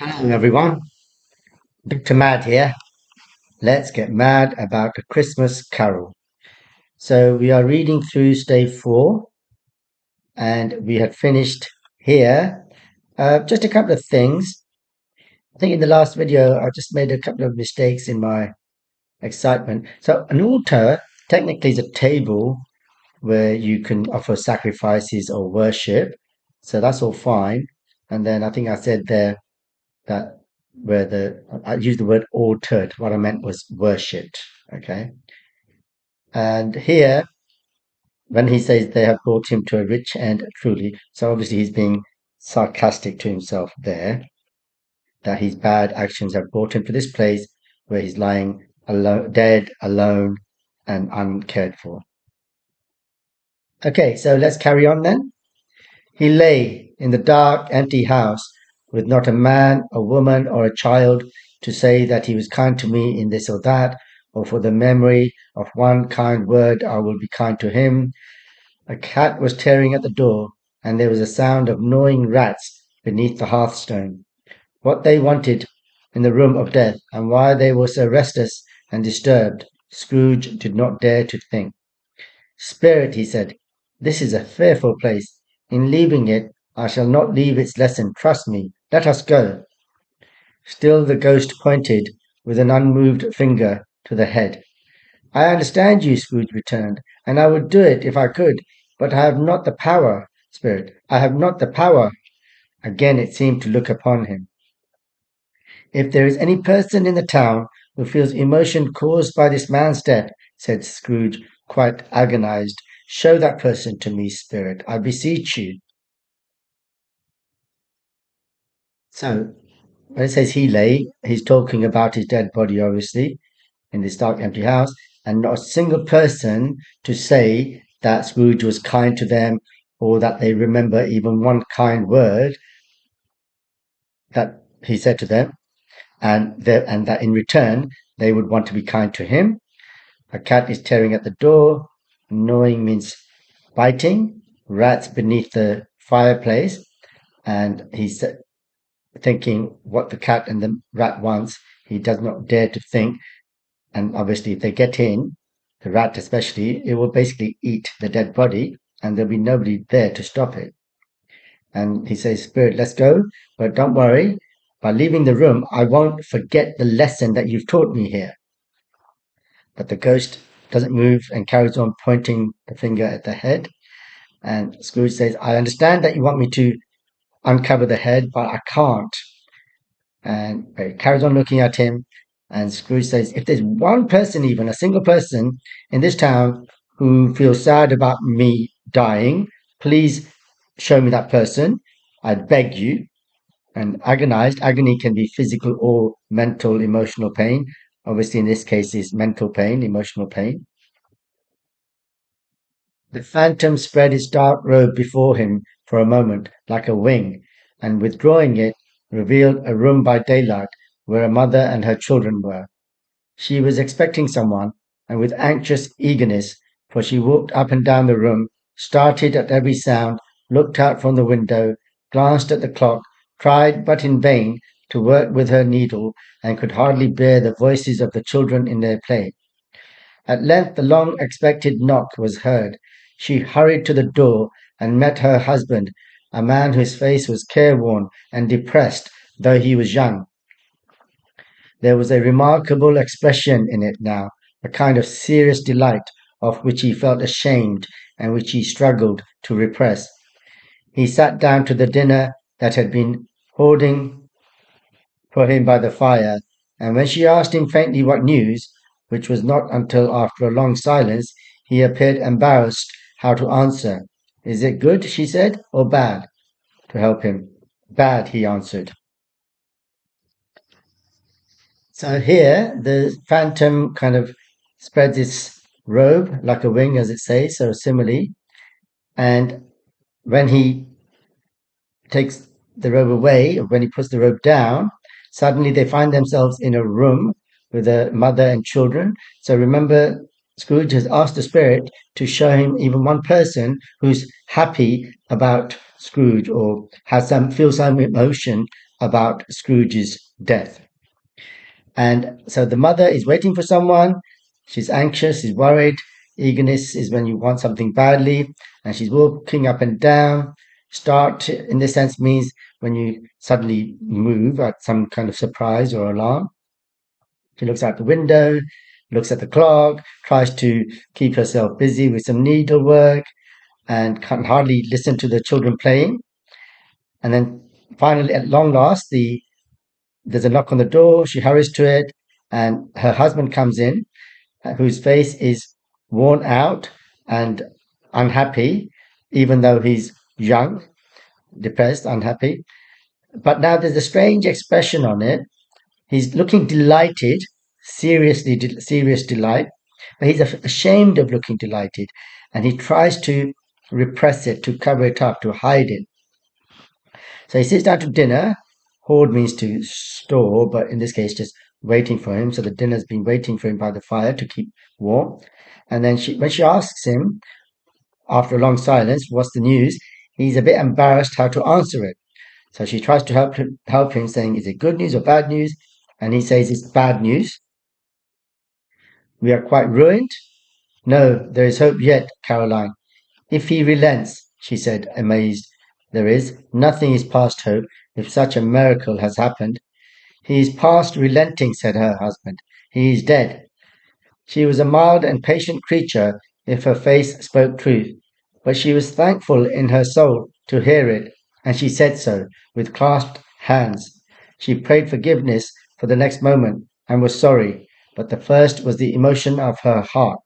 Hello, everyone. Dr. Mad here. Let's get mad about A Christmas Carol. So, we are reading through Stave 4, and we had finished here. Just a couple of things. I think in the last video, I just made a couple of mistakes in my excitement. So, an altar technically is a table where you can offer sacrifices or worship. So, that's all fine. And then I think I said there that where I used the word altered. What I meant was worshipped. Okay. And here, when he says they have brought him to a rich end truly, so obviously he's being sarcastic to himself there, that his bad actions have brought him to this place where he's lying alone, dead, alone, and uncared for. Okay, so let's carry on then. He lay in the dark, empty house with not a man, a woman, or a child to say that he was kind to me in this or that, or for the memory of one kind word I will be kind to him. A cat was tearing at the door, and there was a sound of gnawing rats beneath the hearthstone. What they wanted in the room of death, and why they were so restless and disturbed, Scrooge did not dare to think. Spirit, he said, this is a fearful place. In leaving it, I shall not leave its lesson. Trust me. Let us go. Still the ghost pointed with an unmoved finger to the head. I understand you, Scrooge returned, and I would do it if I could, but I have not the power, Spirit. I have not the power. Again it seemed to look upon him. If there is any person in the town who feels emotion caused by this man's death, said Scrooge, quite agonized, show that person to me, Spirit, I beseech you. So, when it says he lay, he's talking about his dead body, obviously, in this dark, empty house, and not a single person to say that Scrooge was kind to them or that they remember even one kind word that he said to them, and that in return they would want to be kind to him. A cat is tearing at the door. Gnawing means biting. Rats beneath the fireplace. And he's thinking what the cat and the rat wants. He does not dare to think. And obviously, if they get in, the rat especially, it will basically eat the dead body, and there'll be nobody there to stop it. And he says, Spirit, let's go. But don't worry. By leaving the room, I won't forget the lesson that you've taught me here. But the ghost doesn't move and carries on pointing the finger at the head. And Scrooge says, I understand that you want me to uncover the head, but I can't. And he carries on looking at him. And Scrooge says, if there's one person, even a single person in this town who feels sad about me dying, please show me that person. I beg you. And agonized, agony can be physical or mental, emotional pain. Obviously, in this case, is mental pain, emotional pain. The phantom spread its dark robe before him for a moment, like a wing, and withdrawing it, revealed a room by daylight where a mother and her children were. She was expecting someone, and with anxious eagerness, for she walked up and down the room, started at every sound, looked out from the window, glanced at the clock, tried, but in vain, to work with her needle, and could hardly bear the voices of the children in their play. At length the long-expected knock was heard. She hurried to the door and met her husband, a man whose face was careworn and depressed, though he was young. There was a remarkable expression in it now, a kind of serious delight of which he felt ashamed and which he struggled to repress. He sat down to the dinner that had been hoarding for him by the fire, and when she asked him faintly what news, which was not until after a long silence, he appeared embarrassed how to answer. Is it good, she said, or bad? To help him. Bad, he answered. So here, the phantom kind of spreads its robe like a wing, as it says, so simile. And when he takes the robe away, or when he puts the robe down, suddenly they find themselves in a room with a mother and children. So remember, Scrooge has asked the spirit to show him even one person who's happy about Scrooge or feels some emotion about Scrooge's death. And so the mother is waiting for someone. She's anxious, she's worried. Eagerness is when you want something badly, and she's walking up and down. Start, in this sense, means when you suddenly move at some kind of surprise or alarm. She looks out the window, looks at the clock, tries to keep herself busy with some needlework, and can hardly listen to the children playing. And then finally, at long last, there's a knock on the door. She hurries to it, and her husband comes in, whose face is worn out and unhappy, even though he's young, depressed, unhappy. But now there's a strange expression on it. He's looking delighted, serious delight, but he's ashamed of looking delighted, and he tries to repress it, to cover it up, to hide it. So he sits down to dinner. Hoard means to store, but in this case, just waiting for him. So the dinner's been waiting for him by the fire to keep warm. And then when she asks him, after a long silence, what's the news? He's a bit embarrassed how to answer it. So she tries to help him, saying, is it good news or bad news? And he says, it's bad news. We are quite ruined. No, there is hope yet, Caroline. If he relents, she said, amazed. There is. Nothing is past hope if such a miracle has happened. He is past relenting, said her husband. He is dead. She was a mild and patient creature if her face spoke truth, but she was thankful in her soul to hear it, and she said so, with clasped hands. She prayed forgiveness for the next moment and was sorry, but the first was the emotion of her heart.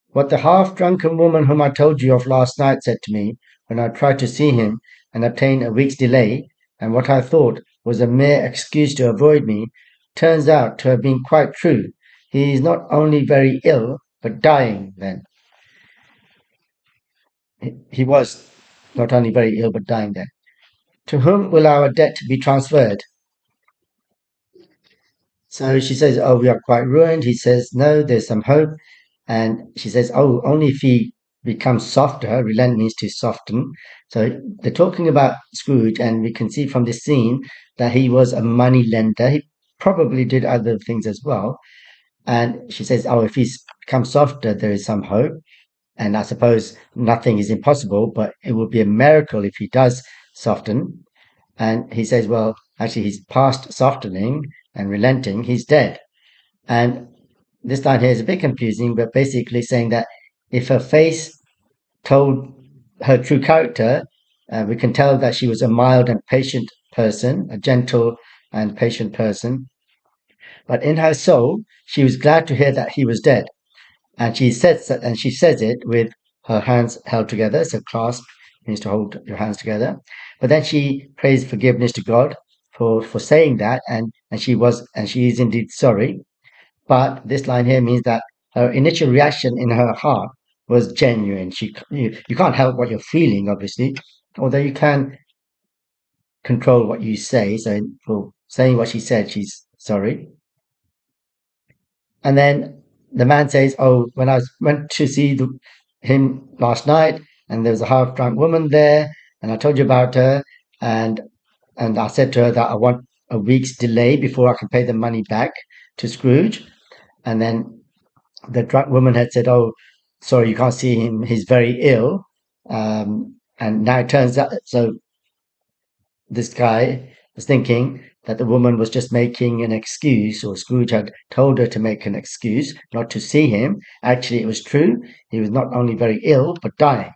What the half-drunken woman whom I told you of last night said to me when I tried to see him and obtain a week's delay, and what I thought was a mere excuse to avoid me, turns out to have been quite true. He is not only very ill, but dying then. He was not only very ill, but dying then. To whom will our debt be transferred? So she says, oh, we are quite ruined. He says, no, there's some hope. And she says, oh, only if he becomes softer. Relent means to soften. So they're talking about Scrooge, and we can see from this scene that he was a money lender. He probably did other things as well. And she says, oh, if he's become softer, there is some hope. And I suppose nothing is impossible, but it would be a miracle if he does soften. And he says, well, actually, he's past softening and relenting. He's dead. And this line here is a bit confusing, but basically saying that if her face told her true character, we can tell that she was a mild and patient person, a gentle and patient person. But in her soul, she was glad to hear that he was dead. And she says that, and she says it with her hands held together. So clasp means to hold your hands together. But then she prays forgiveness to God for saying that, and she is indeed sorry. But this line here means that her initial reaction in her heart was genuine. You can't help what you're feeling, obviously, although you can control what you say. So for saying what she said, she's sorry. And then the man says, "Oh, when went to see him last night, and there was a half-drunk woman there, and I told you about her, and I said to her that I want a week's delay before I can pay the money back to Scrooge." And then the drunk woman had said, "Oh, sorry, you can't see him. He's very ill." And now it turns out, so this guy was thinking that the woman was just making an excuse, or Scrooge had told her to make an excuse not to see him. Actually, it was true. He was not only very ill, but dying.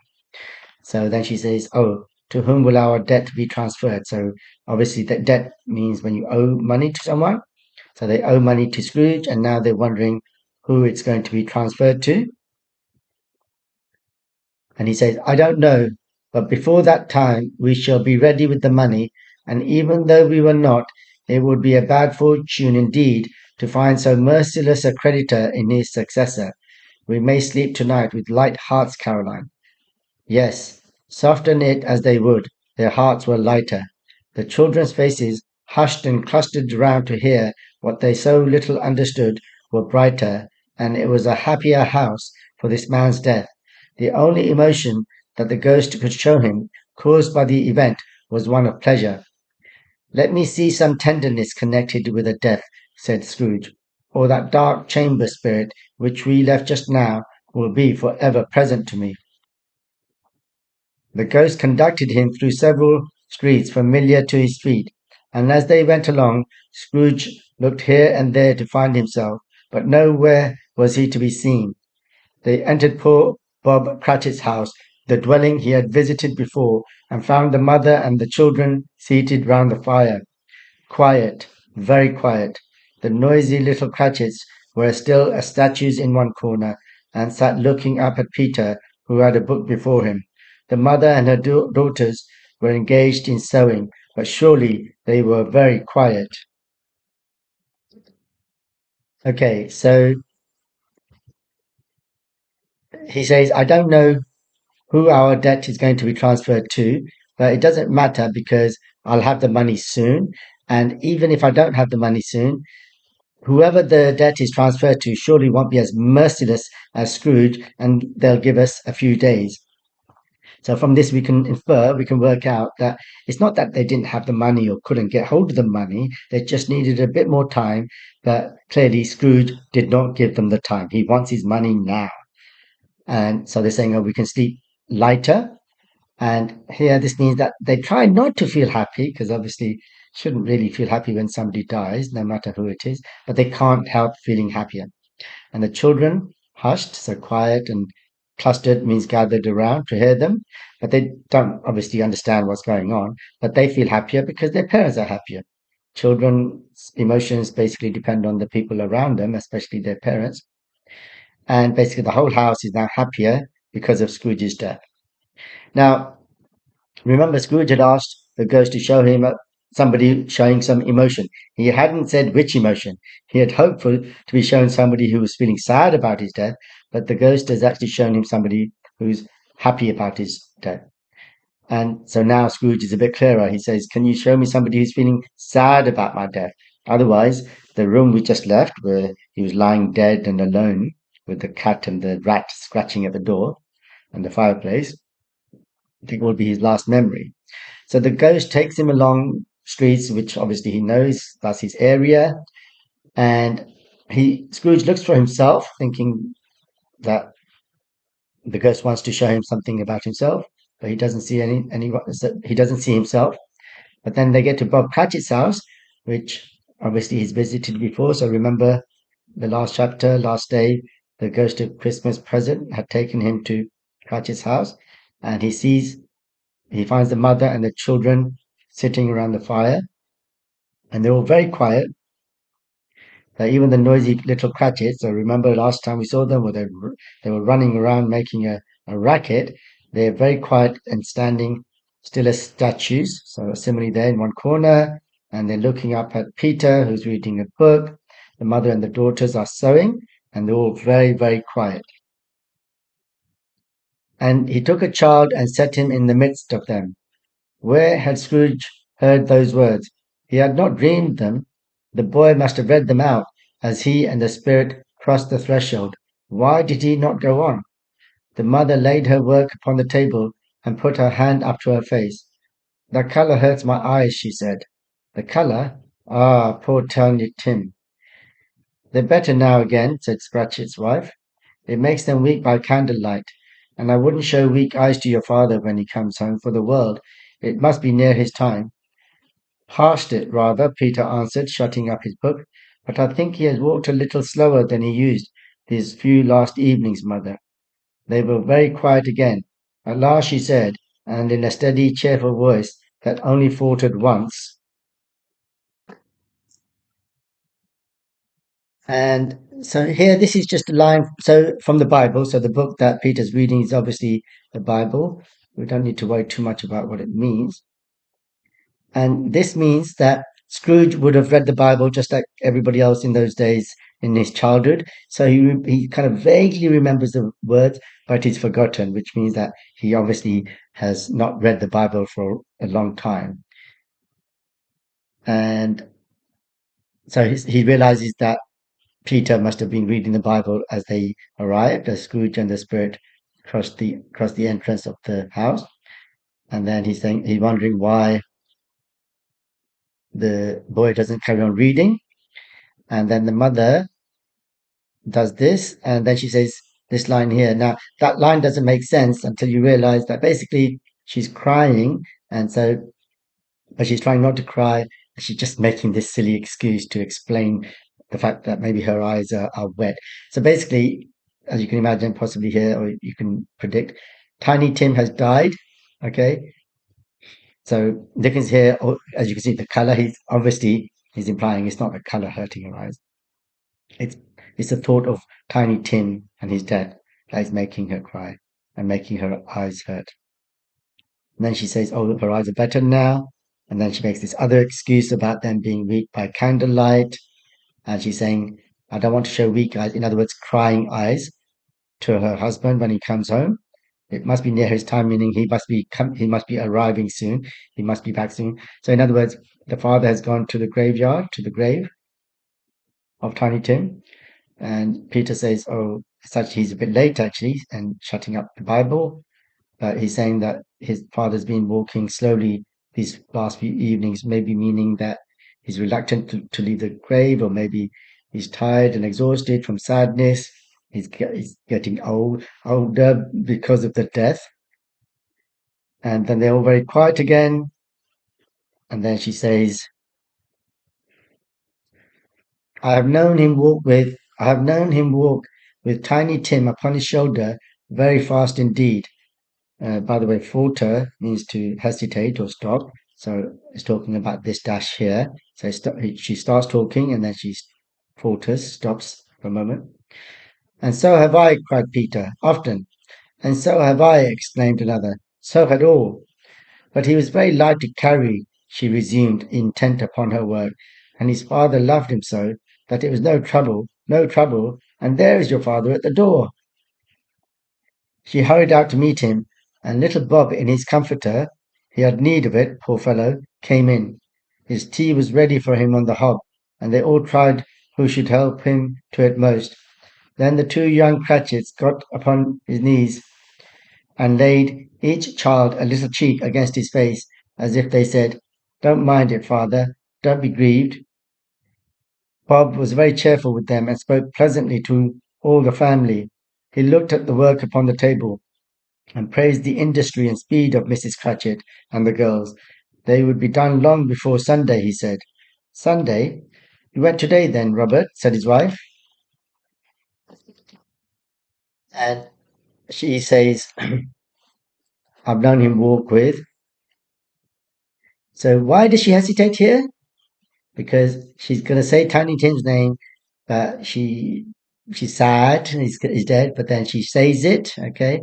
So then she says, "Oh, to whom will our debt be transferred?" So obviously, that debt means when you owe money to someone. So they owe money to Scrooge, and now they're wondering who it's going to be transferred to. And he says, I don't know, but before that time we shall be ready with the money, and even though we were not, it would be a bad fortune indeed to find so merciless a creditor in his successor. We may sleep tonight with light hearts, Caroline. Yes, soften it as they would, their hearts were lighter. The children's faces, hushed and clustered round to hear what they so little understood, were brighter, and it was a happier house for this man's death. The only emotion that the ghost could show him, caused by the event, was one of pleasure. Let me see some tenderness connected with a death, said Scrooge, or that dark chamber spirit which we left just now will be for ever present to me. The ghost conducted him through several streets familiar to his feet, and as they went along, Scrooge looked here and there to find himself, but nowhere was he to be seen. They entered poor Bob Cratchit's house, the dwelling he had visited before, and found the mother and the children seated round the fire. Quiet, very quiet. The noisy little Cratchits were still as statues in one corner, and sat looking up at Peter, who had a book before him. The mother and her daughters were engaged in sewing, but surely they were very quiet. Okay, so he says, I don't know who our debt is going to be transferred to, but it doesn't matter because I'll have the money soon. And even if I don't have the money soon, whoever the debt is transferred to surely won't be as merciless as Scrooge, and they'll give us a few days. So from this, we can work out that it's not that they didn't have the money or couldn't get hold of the money. They just needed a bit more time. But clearly, Scrooge did not give them the time. He wants his money now. And so they're saying, oh, we can sleep lighter. And here, this means that they try not to feel happy because obviously shouldn't really feel happy when somebody dies, no matter who it is, but they can't help feeling happier. And the children hushed, so quiet and clustered means gathered around to hear them, but they don't obviously understand what's going on, but they feel happier because their parents are happier. Children's emotions basically depend on the people around them, especially their parents. And basically, the whole house is now happier because of Scrooge's death. Now, remember, Scrooge had asked the ghost to show him somebody showing some emotion. He hadn't said which emotion. He had hoped for to be shown somebody who was feeling sad about his death, but the ghost has actually shown him somebody who's happy about his death. And so now Scrooge is a bit clearer. He says, can you show me somebody who's feeling sad about my death? Otherwise, the room we just left, where he was lying dead and alone with the cat and the rat scratching at the door and the fireplace, I think will be his last memory. So the ghost takes him along streets, which obviously he knows, that's his area. And Scrooge looks for himself, thinking that the ghost wants to show him something about himself, but he doesn't see he doesn't see himself. But then they get to Bob Cratchit's house, which obviously he's visited before. So remember the last chapter, last day, the ghost of Christmas present had taken him to Cratchit's house, and he finds the mother and the children sitting around the fire, and they're all very quiet. Even the noisy little Cratchits, I remember last time we saw them, where they were running around making a racket. They're very quiet and standing still as statues. So similarly, there in one corner, and they're looking up at Peter, who's reading a book. The mother and the daughters are sewing, and they're all very, very quiet. And he took a child and set him in the midst of them. Where had Scrooge heard those words? He had not dreamed them. The boy must have read them out as he and the spirit crossed the threshold. Why did he not go on? The mother laid her work upon the table and put her hand up to her face. The color hurts my eyes, she said. The color? Ah, poor Tiny Tim. They're better now again, said Scratchit's wife. It makes them weak by candlelight, and I wouldn't show weak eyes to your father when he comes home for the world. It must be near his time. Past it, rather, Peter answered, shutting up his book. But I think he has walked a little slower than he used these few last evenings, mother. They were very quiet again. At last she said, and in a steady, cheerful voice that only faltered once. And so here, this is just a line from the Bible. So the book that Peter's reading is obviously the Bible. We don't need to worry too much about what it means. And this means that Scrooge would have read the Bible just like everybody else in those days in his childhood. So he kind of vaguely remembers the words, but he's forgotten, which means that he obviously has not read the Bible for a long time. And so he realizes that Peter must have been reading the Bible as they arrived, as Scrooge and the Spirit crossed the entrance of the house. And then he's wondering why the boy doesn't carry on reading, and then the mother does this, and then she says this line here. Now, that line doesn't make sense until you realize that basically she's crying, and so, but she's trying not to cry, and she's just making this silly excuse to explain the fact that maybe her eyes are wet. So basically, as you can imagine, possibly here, or you can predict, Tiny Tim has died. Okay, so Dickens here, as you can see, the color, he's implying it's not the color hurting her eyes. It's it's the thought of Tiny Tim and his death that is making her cry and making her eyes hurt. And then she says, "Oh, her eyes are better now." And then she makes this other excuse about them being weak by candlelight. And she's saying, "I don't want to show weak eyes." In other words, crying eyes to her husband when he comes home. It must be near his time, meaning he must be arriving soon. He must be back soon. So in other words, the father has gone to the graveyard, to the grave of Tiny Tim. And Peter says, "Oh, such he's a bit late actually," and shutting up the Bible. He's saying that his father's been walking slowly these last few evenings, maybe meaning that he's reluctant to leave the grave, or maybe he's tired and exhausted from sadness. He's getting older because of the death. And then they're all very quiet again. And then she says, I have known him walk with Tiny Tim upon his shoulder very fast indeed. By the way, falter means to hesitate or stop. So it's talking about this dash here. So she starts talking and then she falters, stops for a moment. "And so have I," cried Peter, "often." "And so have I," exclaimed another. "So had all." "But he was very light to carry," she resumed, intent upon her work, "and his father loved him so that it was no trouble, no trouble, and there is your father at the door." She hurried out to meet him, and little Bob in his comforter, he had need of it, poor fellow, came in. His tea was ready for him on the hob, and they all tried who should help him to it most. Then the two young Cratchits got upon his knees, and laid each child a little cheek against his face, as if they said, "Don't mind it, father, don't be grieved." Bob was very cheerful with them, and spoke pleasantly to all the family. He looked at the work upon the table, and praised the industry and speed of Mrs. Cratchit and the girls. They would be done long before Sunday, he said. "Sunday? You went today then, Robert?" said his wife. And she says, "I've known him walk with." So why does she hesitate here? Because she's going to say Tiny Tim's name, but she's sad, he's dead, but then she says it, okay?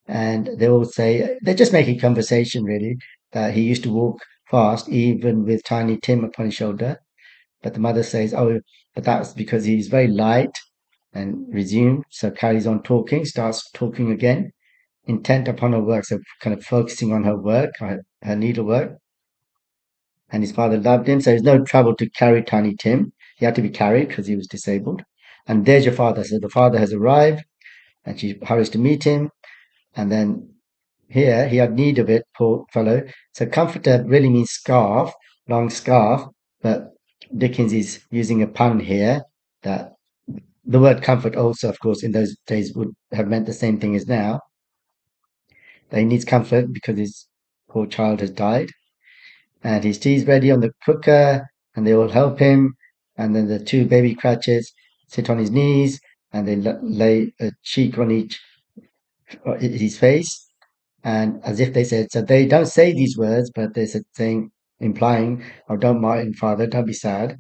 And they all say, they're just making conversation really, that he used to walk fast, even with Tiny Tim upon his shoulder. But the mother says, "Oh, but that's because he's very light," and resume. So carries on talking, starts talking again, intent upon her work. So kind of focusing on her work, her needlework. And his father loved him, so there's no trouble to carry Tiny Tim. He had to be carried because he was disabled. "And there's your father." So the father has arrived, and she hurries to meet him. And then here he had need of it, poor fellow. So comforter really means scarf, long scarf, but Dickens is using a pun here that the word comfort also, of course, in those days would have meant the same thing as now. That he needs comfort because his poor child has died. And his tea's ready on the cooker, and they all help him. And then the two baby Cratchits sit on his knees, and they lay a cheek on each his face, and as if they said, so they don't say these words, but they're saying, implying, "Oh, don't mind, father, don't be sad."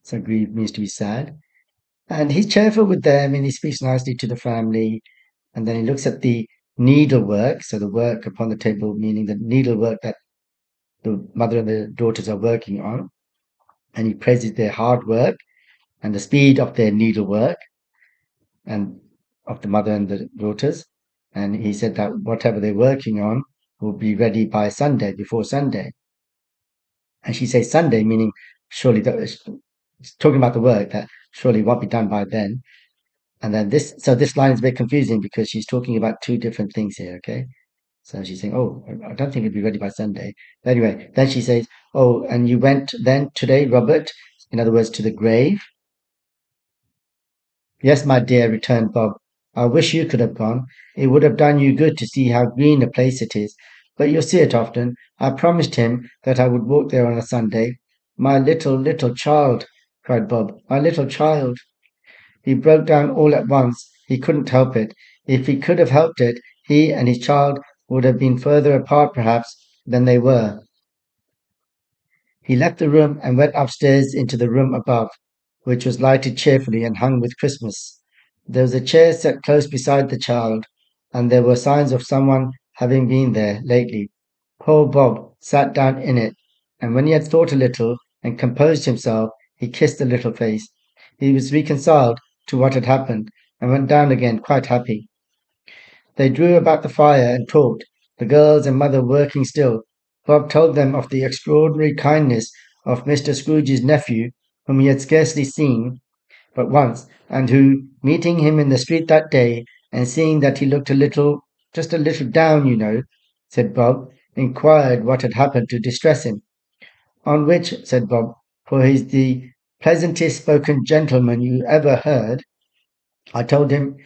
So grieve means to be sad. And he's cheerful with them, and he speaks nicely to the family. And then he looks at the needlework, so the work upon the table, meaning the needlework that the mother and the daughters are working on. And he praises their hard work and the speed of their needlework and of the mother and the daughters. And he said that whatever they're working on will be ready by Sunday, before Sunday. And she says Sunday, meaning surely talking about the work that surely won't be done by then. And then so this line is a bit confusing because she's talking about two different things here, okay? So she's saying, "Oh, I don't think it'll be ready by Sunday." But anyway, then she says, "Oh, and you went then today, Robert? In other words, to the grave?" "Yes, my dear," returned Bob. "I wish you could have gone. It would have done you good to see how green a place it is. But you'll see it often. I promised him that I would walk there on a Sunday." "My little, little child!" cried Bob. "My little child!" He broke down all at once. He couldn't help it. If he could have helped it, he and his child would have been further apart, perhaps, than they were. He left the room and went upstairs into the room above, which was lighted cheerfully and hung with Christmas. There was a chair set close beside the child, and there were signs of someone having been there lately. Poor Bob sat down in it, and when he had thought a little and composed himself, he kissed the little face. He was reconciled to what had happened, and went down again quite happy. They drew about the fire and talked, the girls and mother working still. Bob told them of the extraordinary kindness of Mr. Scrooge's nephew, whom he had scarcely seen but once, and who, meeting him in the street that day, and seeing that he looked a little, just a little down, you know, said Bob, inquired what had happened to distress him. On which, said Bob, for he's the pleasantest spoken gentleman you ever heard, I told him,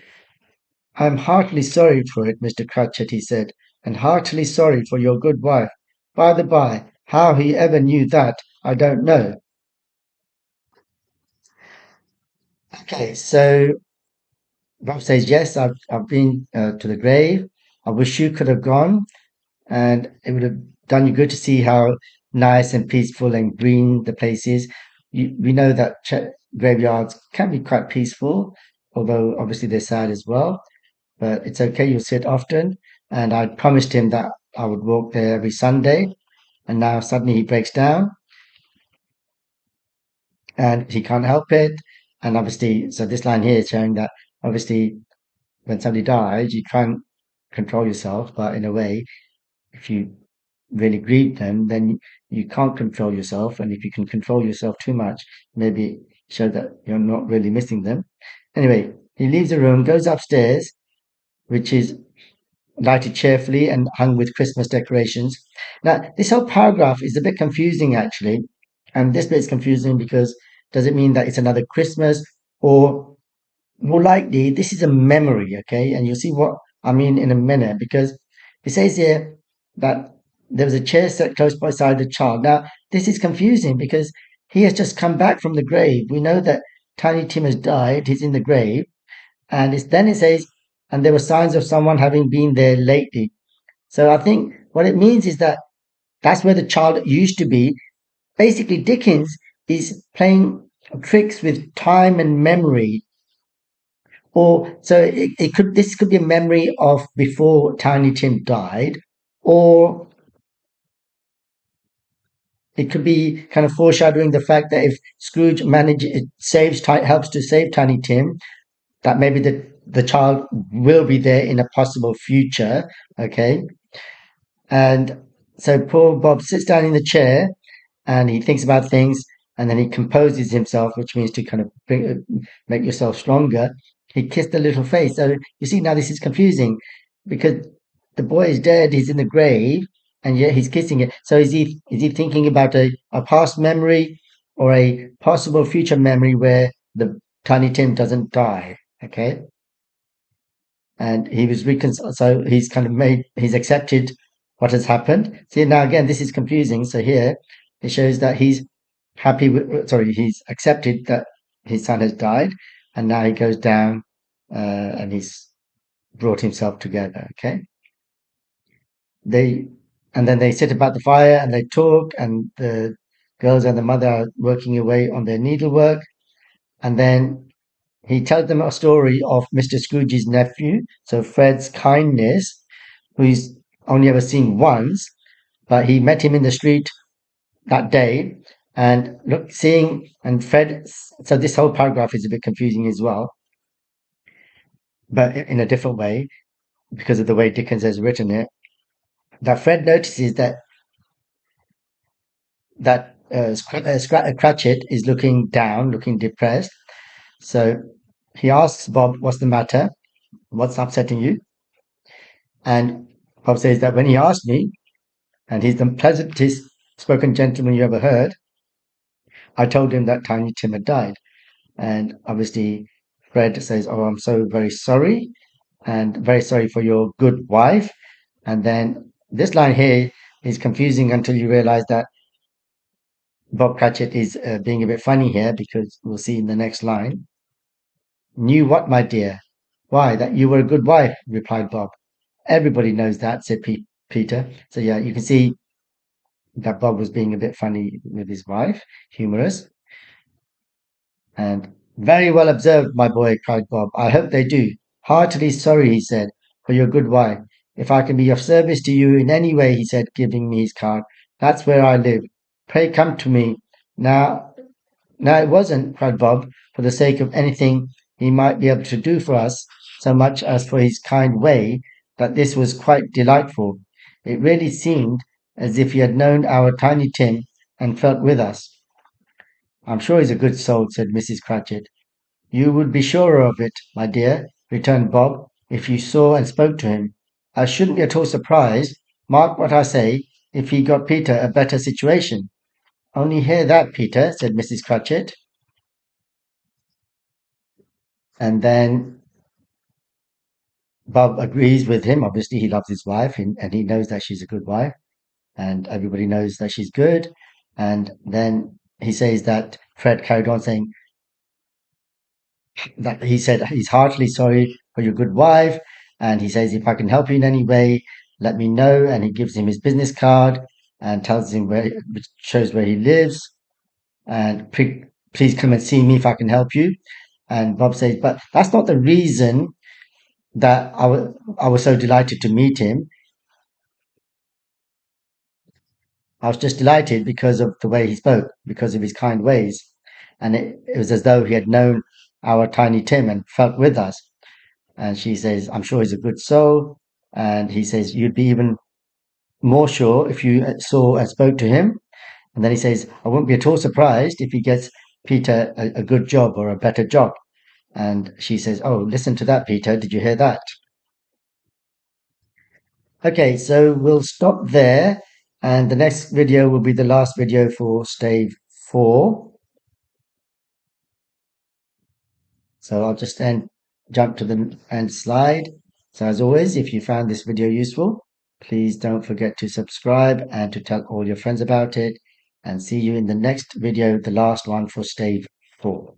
"I'm heartily sorry for it, Mr. Cratchit," he said, "and heartily sorry for your good wife. By the by, how he ever knew that, I don't know." Okay, so Bob says, "Yes, I've been to the grave. I wish you could have gone, and it would have done you good to see how nice and peaceful and green the place is. We know that graveyards can be quite peaceful, although obviously they're sad as well. But it's okay, you'll see it often." And I promised him that I would walk there every Sunday, and now suddenly he breaks down and he can't help it. And obviously, so this line here is showing that obviously when somebody dies, you try and control yourself, but in a way, if you really grieve them, then you can't control yourself. And if you can control yourself too much, maybe show that you're not really missing them. Anyway, he leaves the room, goes upstairs, which is lighted cheerfully and hung with Christmas decorations. Now, this whole paragraph is a bit confusing, actually. And this bit is confusing because does it mean that it's another Christmas, or more likely this is a memory, okay? And you'll see what I mean in a minute, because it says here that there was a chair set close beside the child. Now, this is confusing because he has just come back from the grave. We know that Tiny Tim has died, he's in the grave, and then it says, and there were signs of someone having been there lately. So I think what it means is that that's where the child used to be. Basically, Dickens is playing tricks with time and memory. Or so it could this could be a memory of before Tiny Tim died, or it could be kind of foreshadowing the fact that if Scrooge helps to save Tiny Tim, that maybe the child will be there in a possible future. Okay, and so poor Bob sits down in the chair and he thinks about things, and then he composes himself, which means to kind of make yourself stronger. He kissed the little face. So you see, now this is confusing because the boy is dead, he's in the grave, and yet he's kissing it. So is he thinking about a past memory or a possible future memory where the Tiny Tim doesn't die? Okay, and he was reconciled. So he's kind of he's accepted what has happened. See, now again, this is confusing. So here it shows that he's he's accepted that his son has died, and now he goes down and he's brought himself together. Okay, they and then they sit about the fire and they talk, and the girls and the mother are working away on their needlework, and then he tells them a story of Mr. Scrooge's nephew, so Fred's kindness, who he's only ever seen once, but he met him in the street that day. And look, seeing and Fred, so this whole paragraph is a bit confusing as well, but in a different way because of the way Dickens has written it. That Fred notices that Cratchit is looking down, looking depressed. So he asks Bob, "What's the matter? What's upsetting you?" And Bob says that when he asked me, and he's the pleasantest spoken gentleman you ever heard, I told him that Tiny Tim had died. And obviously, Fred says, "Oh, I'm so very sorry, and very sorry for your good wife." And then this line here is confusing until you realize that Bob Cratchit is being a bit funny here because we'll see in the next line. "Knew what, my dear? Why, that you were a good wife," replied Bob. "Everybody knows that," said Peter. So yeah, you can see that Bob was being a bit funny with his wife, humorous. And very well observed, my boy, cried Bob. I hope they do. Heartily sorry, he said, for your good wife. If I can be of service to you in any way, he said, giving me his card, that's where I live. Pray come to me. Now, now it wasn't, cried Bob, for the sake of anything he might be able to do for us, so much as for his kind way, that this was quite delightful. It really seemed as if he had known our Tiny Tim and felt with us. I'm sure he's a good soul, said Mrs. Cratchit. You would be surer of it, my dear, returned Bob, if you saw and spoke to him. I shouldn't be at all surprised, mark what I say, if he got Peter a better situation. Only hear that, Peter, said Mrs. Cratchit. And then Bob agrees with him. Obviously, he loves his wife and he knows that she's a good wife, and everybody knows that she's good. And then he says that Fred carried on saying, that he said he's heartily sorry for your good wife, and he says if I can help you in any way, let me know. And he gives him his business card and tells him which shows where he lives, and please come and see me if I can help you. And Bob says, but that's not the reason that I was so delighted to meet him. I was just delighted because of the way he spoke, because of his kind ways. And it was as though he had known our Tiny Tim and felt with us. And she says, I'm sure he's a good soul. And he says, you'd be even more sure if you saw and spoke to him. And then he says, I won't be at all surprised if he gets Peter a good job or a better job. And she says, oh, listen to that, Peter. Did you hear that? Okay, so we'll stop there. And the next video will be the last video for Stave 4. So I'll just then jump to the end slide. So as always, if you found this video useful, please don't forget to subscribe and to tell all your friends about it. And see you in the next video, the last one for Stave 4.